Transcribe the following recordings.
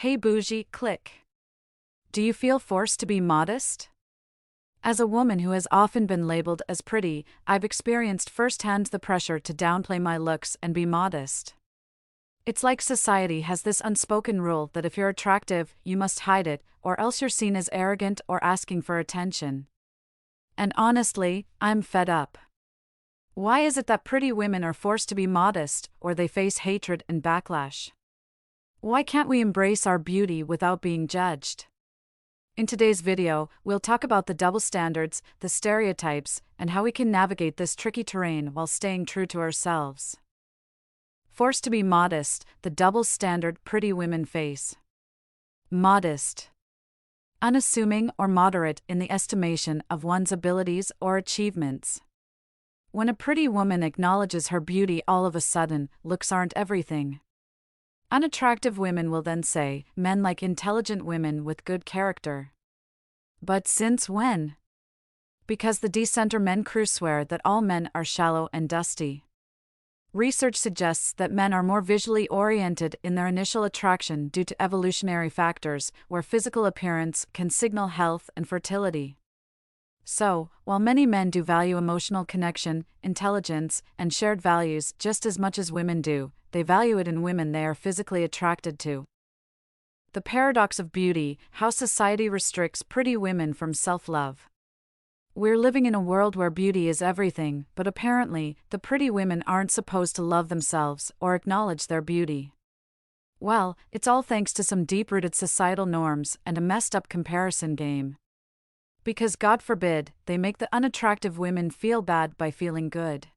Hey Bougie, click. Do you feel forced to be modest? As a woman who has often been labeled as pretty, I've experienced firsthand the pressure to downplay my looks and be modest. It's like society has this unspoken rule that if you're attractive, you must hide it, or else you're seen as arrogant or asking for attention. And honestly, I'm fed up. Why is it that pretty women are forced to be modest, or they face hatred and backlash? Why can't we embrace our beauty without being judged? In today's video, we'll talk about the double standards, the stereotypes, and how we can navigate this tricky terrain while staying true to ourselves. Forced to be modest, the double standard pretty women face. Modest. Unassuming or moderate in the estimation of one's abilities or achievements. When a pretty woman acknowledges her beauty, all of a sudden, looks aren't everything. Unattractive women will then say, men like intelligent women with good character. But since when? Because the decenter men crew swear that all men are shallow and dusty. Research suggests that men are more visually oriented in their initial attraction due to evolutionary factors, where physical appearance can signal health and fertility. So, while many men do value emotional connection, intelligence, and shared values just as much as women do, they value it in women they are physically attracted to. The paradox of beauty, how society restricts pretty women from self-love. We're living in a world where beauty is everything, but apparently, the pretty women aren't supposed to love themselves or acknowledge their beauty. Well, it's all thanks to some deep-rooted societal norms and a messed-up comparison game. Because God forbid, they make the unattractive women feel bad by feeling good.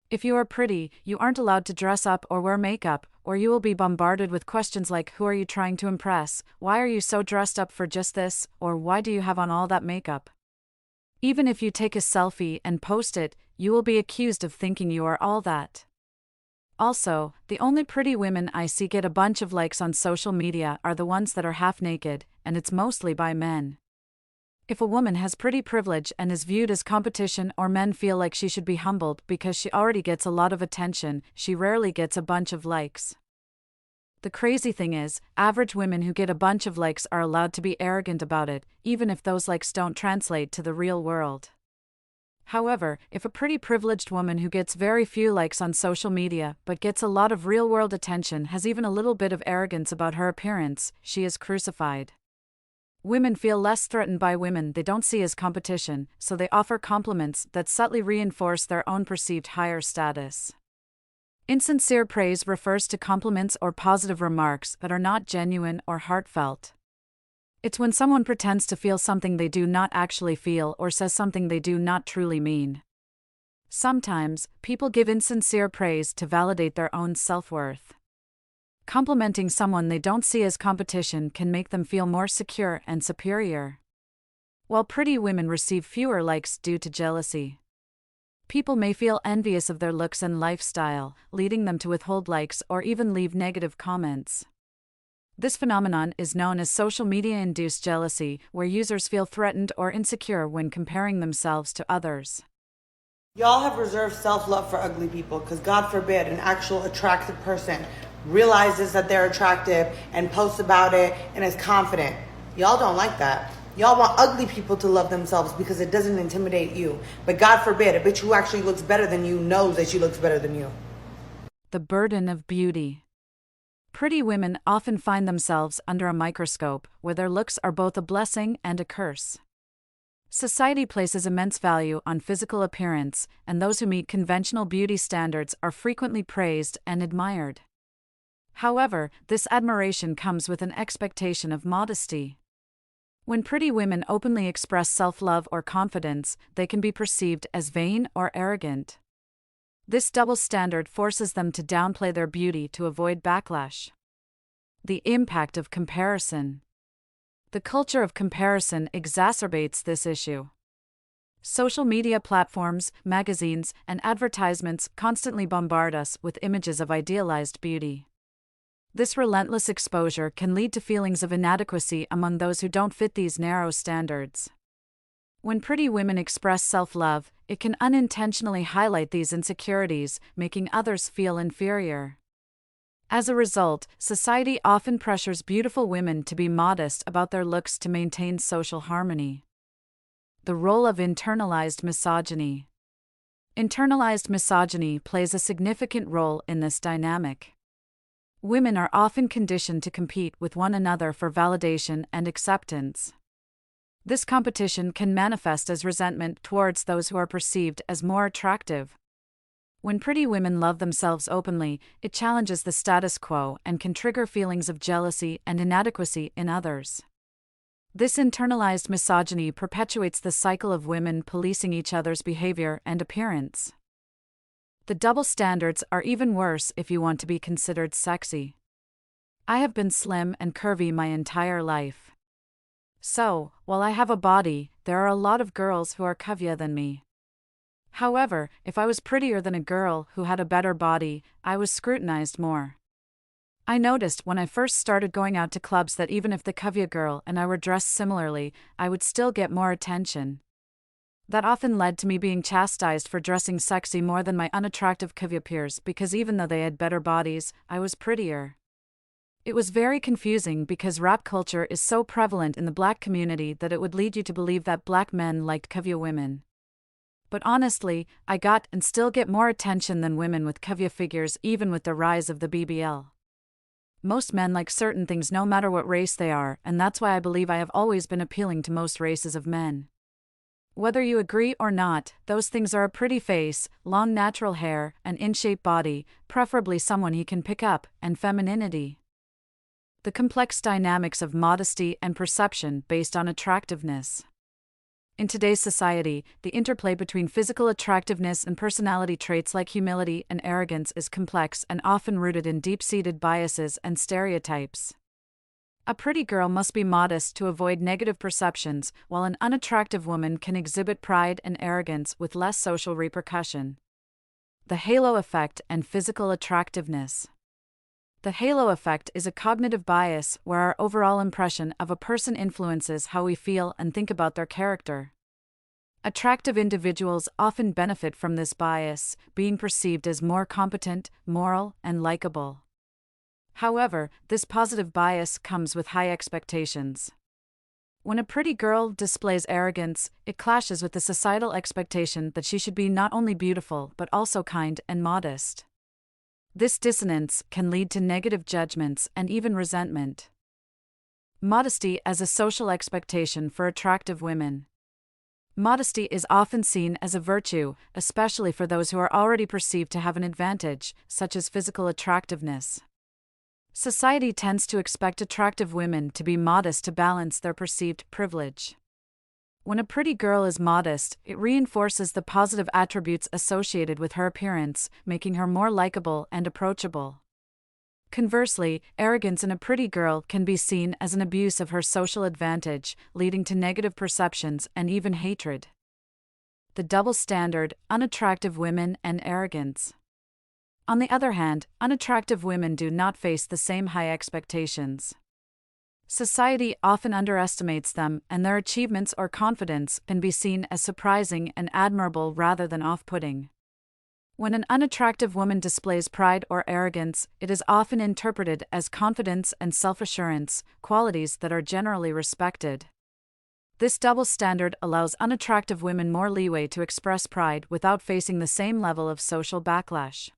If you are pretty, you aren't allowed to dress up or wear makeup, or you will be bombarded with questions like, who are you trying to impress, why are you so dressed up for just this, or why do you have on all that makeup? Even if you take a selfie and post it, you will be accused of thinking you are all that. Also, the only pretty women I see get a bunch of likes on social media are the ones that are half naked, and it's mostly by men. If a woman has pretty privilege and is viewed as competition, or men feel like she should be humbled because she already gets a lot of attention, she rarely gets a bunch of likes. The crazy thing is, average women who get a bunch of likes are allowed to be arrogant about it, even if those likes don't translate to the real world. However, if a pretty privileged woman who gets very few likes on social media but gets a lot of real-world attention has even a little bit of arrogance about her appearance, she is crucified. Women feel less threatened by women they don't see as competition, so they offer compliments that subtly reinforce their own perceived higher status. Insincere praise refers to compliments or positive remarks that are not genuine or heartfelt. It's when someone pretends to feel something they do not actually feel or says something they do not truly mean. Sometimes, people give insincere praise to validate their own self-worth. Complimenting someone they don't see as competition can make them feel more secure and superior. While pretty women receive fewer likes due to jealousy. People may feel envious of their looks and lifestyle, leading them to withhold likes or even leave negative comments. This phenomenon is known as social media-induced jealousy, where users feel threatened or insecure when comparing themselves to others. Y'all have reserved self-love for ugly people because God forbid an actual attractive person realizes that they're attractive and posts about it and is confident. Y'all don't like that. Y'all want ugly people to love themselves because it doesn't intimidate you. But God forbid, a bitch who actually looks better than you knows that she looks better than you. The burden of beauty. Pretty women often find themselves under a microscope, where their looks are both a blessing and a curse. Society places immense value on physical appearance, and those who meet conventional beauty standards are frequently praised and admired. However, this admiration comes with an expectation of modesty. When pretty women openly express self-love or confidence, they can be perceived as vain or arrogant. This double standard forces them to downplay their beauty to avoid backlash. The impact of comparison. The culture of comparison exacerbates this issue. Social media platforms, magazines, and advertisements constantly bombard us with images of idealized beauty. This relentless exposure can lead to feelings of inadequacy among those who don't fit these narrow standards. When pretty women express self-love, it can unintentionally highlight these insecurities, making others feel inferior. As a result, society often pressures beautiful women to be modest about their looks to maintain social harmony. The role of internalized misogyny. Internalized misogyny plays a significant role in this dynamic. Women are often conditioned to compete with one another for validation and acceptance. This competition can manifest as resentment towards those who are perceived as more attractive. When pretty women love themselves openly, it challenges the status quo and can trigger feelings of jealousy and inadequacy in others. This internalized misogyny perpetuates the cycle of women policing each other's behavior and appearance. The double standards are even worse if you want to be considered sexy. I have been slim and curvy my entire life. So, while I have a body, there are a lot of girls who are curvier than me. However, if I was prettier than a girl who had a better body, I was scrutinized more. I noticed when I first started going out to clubs that even if the curvier girl and I were dressed similarly, I would still get more attention. That often led to me being chastised for dressing sexy more than my unattractive curvier peers because even though they had better bodies, I was prettier. It was very confusing because rap culture is so prevalent in the black community that it would lead you to believe that black men liked curvier women. But honestly, I got and still get more attention than women with curvier figures even with the rise of the BBL. Most men like certain things no matter what race they are, and that's why I believe I have always been appealing to most races of men. Whether you agree or not, those things are a pretty face, long natural hair, an in-shape body, preferably someone he can pick up, and femininity. The complex dynamics of modesty and perception based on attractiveness. In today's society, the interplay between physical attractiveness and personality traits like humility and arrogance is complex and often rooted in deep-seated biases and stereotypes. A pretty girl must be modest to avoid negative perceptions, while an unattractive woman can exhibit pride and arrogance with less social repercussion. The halo effect and physical attractiveness. The halo effect is a cognitive bias where our overall impression of a person influences how we feel and think about their character. Attractive individuals often benefit from this bias, being perceived as more competent, moral, and likable. However, this positive bias comes with high expectations. When a pretty girl displays arrogance, it clashes with the societal expectation that she should be not only beautiful but also kind and modest. This dissonance can lead to negative judgments and even resentment. Modesty as a social expectation for attractive women. Modesty is often seen as a virtue, especially for those who are already perceived to have an advantage, such as physical attractiveness. Society tends to expect attractive women to be modest to balance their perceived privilege. When a pretty girl is modest, it reinforces the positive attributes associated with her appearance, making her more likable and approachable. Conversely, arrogance in a pretty girl can be seen as an abuse of her social advantage, leading to negative perceptions and even hatred. The double standard, unattractive women and arrogance. On the other hand, unattractive women do not face the same high expectations. Society often underestimates them, and their achievements or confidence can be seen as surprising and admirable rather than off-putting. When an unattractive woman displays pride or arrogance, it is often interpreted as confidence and self-assurance, qualities that are generally respected. This double standard allows unattractive women more leeway to express pride without facing the same level of social backlash.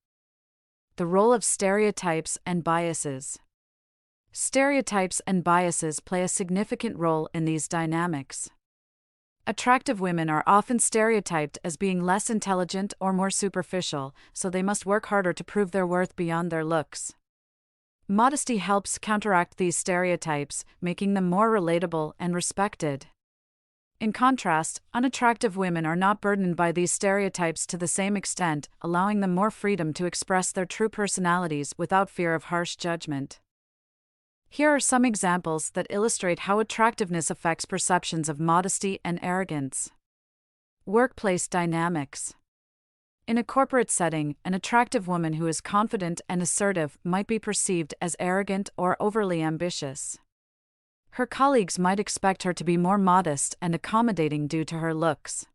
The role of stereotypes and biases. Stereotypes and biases play a significant role in these dynamics. Attractive women are often stereotyped as being less intelligent or more superficial, so they must work harder to prove their worth beyond their looks. Modesty helps counteract these stereotypes, making them more relatable and respected. In contrast, unattractive women are not burdened by these stereotypes to the same extent, allowing them more freedom to express their true personalities without fear of harsh judgment. Here are some examples that illustrate how attractiveness affects perceptions of modesty and arrogance. Workplace dynamics. In a corporate setting, an attractive woman who is confident and assertive might be perceived as arrogant or overly ambitious. Her colleagues might expect her to be more modest and accommodating due to her looks.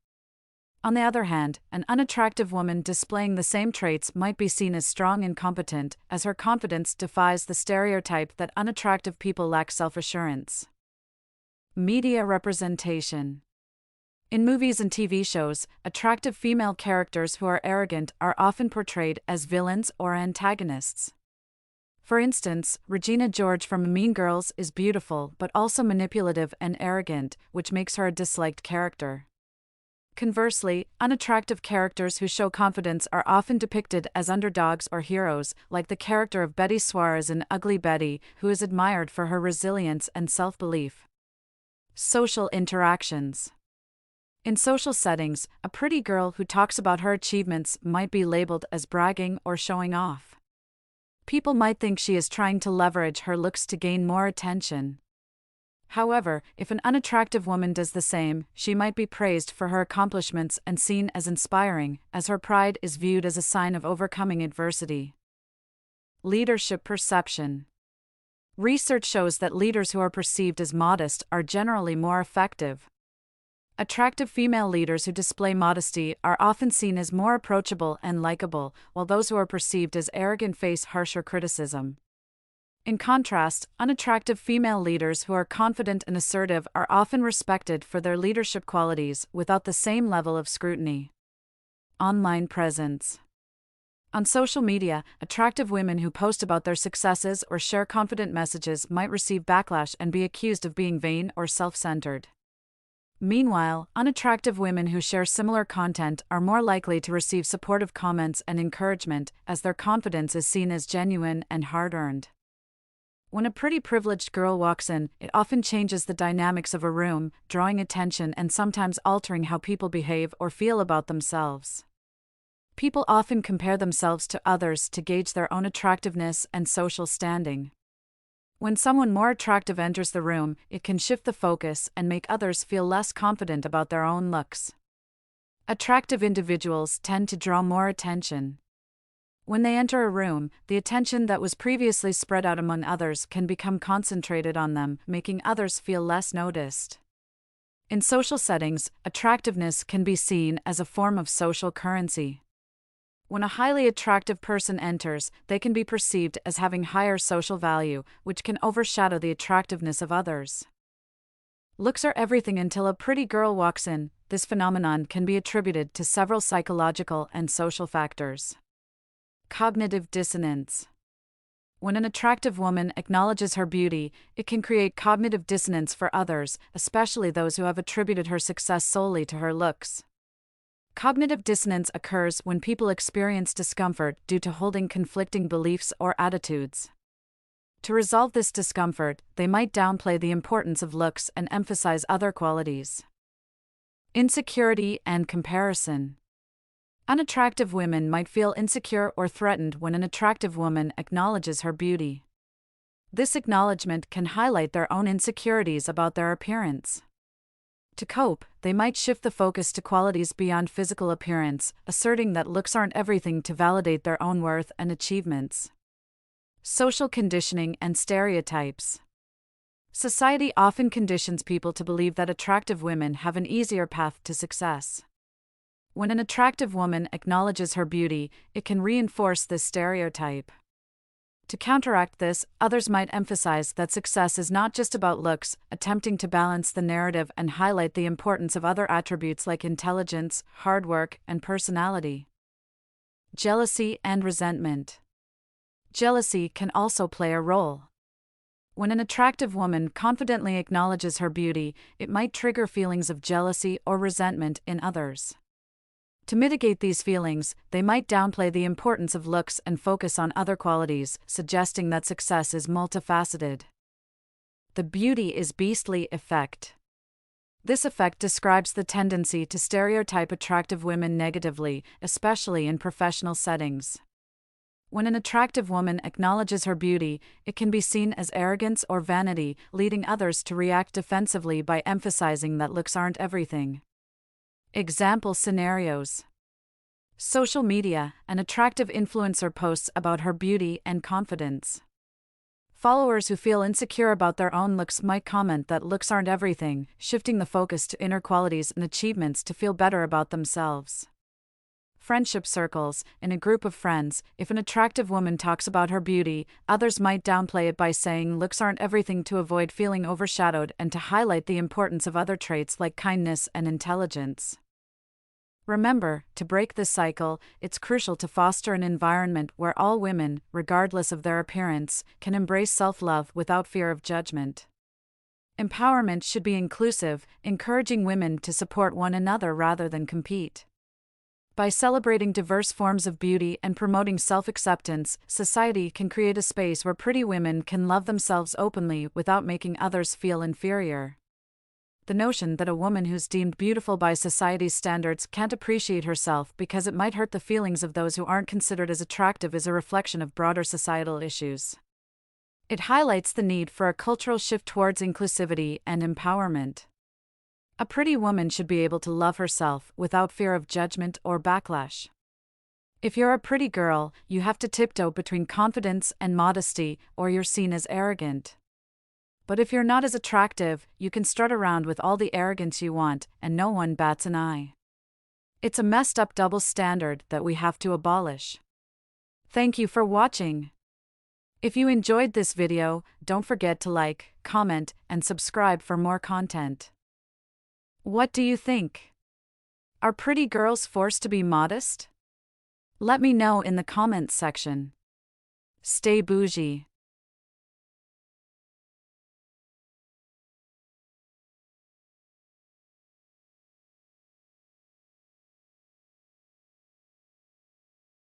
On the other hand, an unattractive woman displaying the same traits might be seen as strong and competent, as her confidence defies the stereotype that unattractive people lack self-assurance. Media representation. In movies and TV shows, attractive female characters who are arrogant are often portrayed as villains or antagonists. For instance, Regina George from Mean Girls is beautiful but also manipulative and arrogant, which makes her a disliked character. Conversely, unattractive characters who show confidence are often depicted as underdogs or heroes, like the character of Betty Suarez in Ugly Betty, who is admired for her resilience and self-belief. Social interactions. In social settings, a pretty girl who talks about her achievements might be labeled as bragging or showing off. People might think she is trying to leverage her looks to gain more attention. However, if an unattractive woman does the same, she might be praised for her accomplishments and seen as inspiring, as her pride is viewed as a sign of overcoming adversity. Leadership perception. Research shows that leaders who are perceived as modest are generally more effective. Attractive female leaders who display modesty are often seen as more approachable and likable, while those who are perceived as arrogant face harsher criticism. In contrast, unattractive female leaders who are confident and assertive are often respected for their leadership qualities without the same level of scrutiny. Online presence. On social media, attractive women who post about their successes or share confident messages might receive backlash and be accused of being vain or self-centered. Meanwhile, unattractive women who share similar content are more likely to receive supportive comments and encouragement, as their confidence is seen as genuine and hard-earned. When a pretty privileged girl walks in, it often changes the dynamics of a room, drawing attention and sometimes altering how people behave or feel about themselves. People often compare themselves to others to gauge their own attractiveness and social standing. When someone more attractive enters the room, it can shift the focus and make others feel less confident about their own looks. Attractive individuals tend to draw more attention. When they enter a room, the attention that was previously spread out among others can become concentrated on them, making others feel less noticed. In social settings, attractiveness can be seen as a form of social currency. When a highly attractive person enters, they can be perceived as having higher social value, which can overshadow the attractiveness of others. Looks are everything until a pretty girl walks in. This phenomenon can be attributed to several psychological and social factors. Cognitive dissonance. When an attractive woman acknowledges her beauty, it can create cognitive dissonance for others, especially those who have attributed her success solely to her looks. Cognitive dissonance occurs when people experience discomfort due to holding conflicting beliefs or attitudes. To resolve this discomfort, they might downplay the importance of looks and emphasize other qualities. Insecurity and comparison. Unattractive women might feel insecure or threatened when an attractive woman acknowledges her beauty. This acknowledgement can highlight their own insecurities about their appearance. To cope, they might shift the focus to qualities beyond physical appearance, asserting that looks aren't everything to validate their own worth and achievements. Social conditioning and stereotypes. Society often conditions people to believe that attractive women have an easier path to success. When an attractive woman acknowledges her beauty, it can reinforce this stereotype. To counteract this, others might emphasize that success is not just about looks, attempting to balance the narrative and highlight the importance of other attributes like intelligence, hard work, and personality. Jealousy and resentment. Jealousy can also play a role. When an attractive woman confidently acknowledges her beauty, it might trigger feelings of jealousy or resentment in others. To mitigate these feelings, they might downplay the importance of looks and focus on other qualities, suggesting that success is multifaceted. The beauty is beastly effect. This effect describes the tendency to stereotype attractive women negatively, especially in professional settings. When an attractive woman acknowledges her beauty, it can be seen as arrogance or vanity, leading others to react defensively by emphasizing that looks aren't everything. Example scenarios. Social media, an attractive influencer posts about her beauty and confidence. Followers who feel insecure about their own looks might comment that looks aren't everything, shifting the focus to inner qualities and achievements to feel better about themselves. Friendship circles. In a group of friends, if an attractive woman talks about her beauty, others might downplay it by saying looks aren't everything to avoid feeling overshadowed and to highlight the importance of other traits like kindness and intelligence. Remember, to break this cycle, it's crucial to foster an environment where all women, regardless of their appearance, can embrace self-love without fear of judgment. Empowerment should be inclusive, encouraging women to support one another rather than compete. By celebrating diverse forms of beauty and promoting self-acceptance, society can create a space where pretty women can love themselves openly without making others feel inferior. The notion that a woman who's deemed beautiful by society's standards can't appreciate herself because it might hurt the feelings of those who aren't considered as attractive is a reflection of broader societal issues. It highlights the need for a cultural shift towards inclusivity and empowerment. A pretty woman should be able to love herself without fear of judgment or backlash. If you're a pretty girl, you have to tiptoe between confidence and modesty, or you're seen as arrogant. But if you're not as attractive, you can strut around with all the arrogance you want, and no one bats an eye. It's a messed up double standard that we have to abolish. Thank you for watching. If you enjoyed this video, don't forget to like, comment, and subscribe for more content. What do you think? Are pretty girls forced to be modest? Let me know in the comments section. Stay bougie.